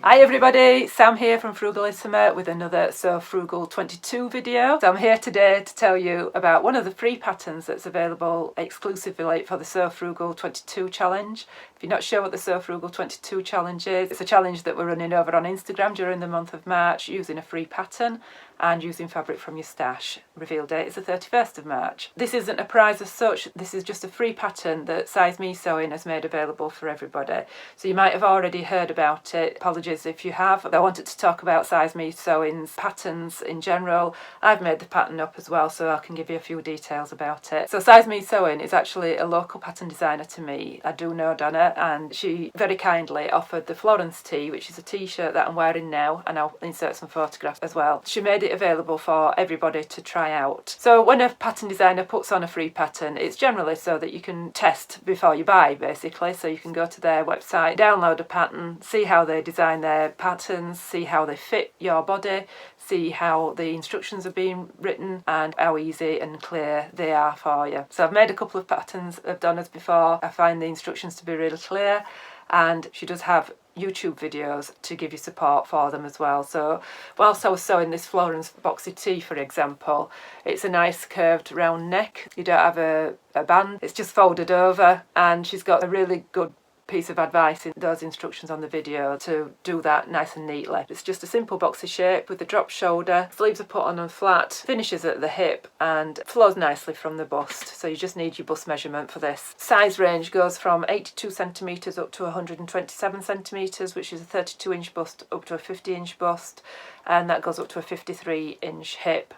Hi everybody, Sam here from Frugalisama with another So Frugal 22 video. So I'm here today to tell you about one of the free patterns that's available exclusively for the So Frugal 22 challenge. If you're not sure what the So Frugal 22 challenge is, it's a challenge that we're running over on Instagram during the month of March using a free pattern and using fabric from your stash. Reveal date is the 31st of March. This isn't a prize as such, this is just a free pattern that Size Me Sewing has made available for everybody. So you might have already heard about it. Apologies if you have. I wanted to talk about Size Me Sewing's patterns in general. I've made the pattern up as well, so I can give you a few details about it. So Size Me Sewing is actually a local pattern designer to me. I do know Donna, and she very kindly offered the Florence tee, which is a t-shirt that I'm wearing now, and I'll insert some photographs as well. She made it available for everybody to try out. So when a pattern designer puts on a free pattern, it's generally so that you can test before you buy, basically. So you can go to their website, download a pattern, see how they design their patterns, see how they fit your body, see how the instructions are being written and how easy and clear they are for you. So I've made a couple of patterns of Donna's before. I find the instructions to be really clear, and she does have YouTube videos to give you support for them as well. So whilst I was sewing this Florence Boxy tee, for example, it's a nice curved round neck. You don't have a band, it's just folded over, and she's got a really good piece of advice in those instructions on the video to do that nice and neatly. It's just a simple boxy shape with a drop shoulder, sleeves are put on flat, finishes at the hip and flows nicely from the bust, so you just need your bust measurement for this. Size range goes from 82 centimetres up to 127 centimetres, which is a 32 inch bust up to a 50 inch bust, and that goes up to a 53 inch hip.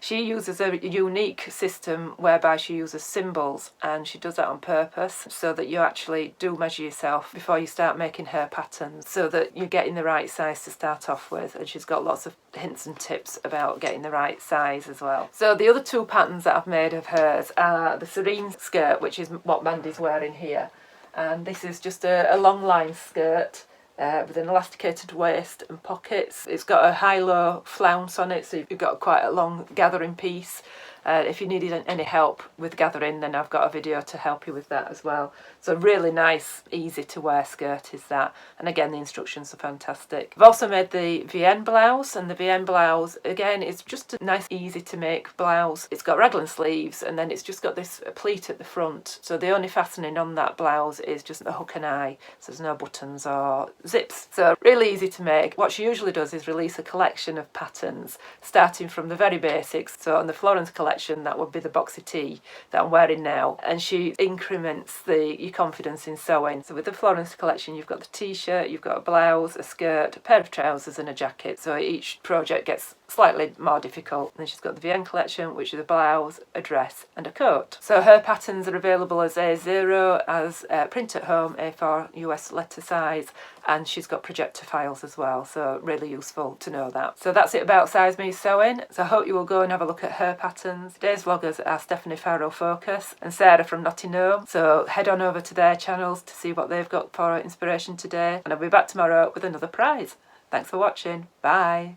She uses a unique system whereby she uses symbols, and she does that on purpose so that you actually do measure yourself before you start making her patterns, so that you're getting the right size to start off with. And she's got lots of hints and tips about getting the right size as well. So the other two patterns that I've made of hers are the Serene skirt, which is what Mandy's wearing here, and this is just a long line skirt with an elasticated waist and pockets. It's got a high-low flounce on it, so you've got quite a long gathering piece. If you needed any help with gathering, then I've got a video to help you with that as well. So really nice, easy to wear skirt is that. And again, the instructions are fantastic. I've also made the VN blouse, and the VN blouse, again, it's just a nice, easy to make blouse. It's got raglan sleeves, and then it's just got this pleat at the front. So the only fastening on that blouse is just a hook and eye. So there's no buttons or zips. So really easy to make. What she usually does is release a collection of patterns, starting from the very basics. So on the Florence collection, that would be the Boxy tee that I'm wearing now, and she increments your confidence in sewing. So with the Florence collection, you've got the t-shirt, you've got a blouse, a skirt, a pair of trousers and a jacket, so each project gets slightly more difficult. And then she's got the VN collection, which is a blouse, a dress and a coat. So her patterns are available as A0, as print at home, A4 US letter size, and she's got projector files as well, so really useful to know that. So that's it about Size Me Sewing. So I hope you will go and have a look at her patterns. Today's vloggers are Stephanie Farrow Focus and Sarah from Nottingham, so head on over to their channels to see what they've got for inspiration today, and I'll be back tomorrow with another prize. Thanks for watching. Bye.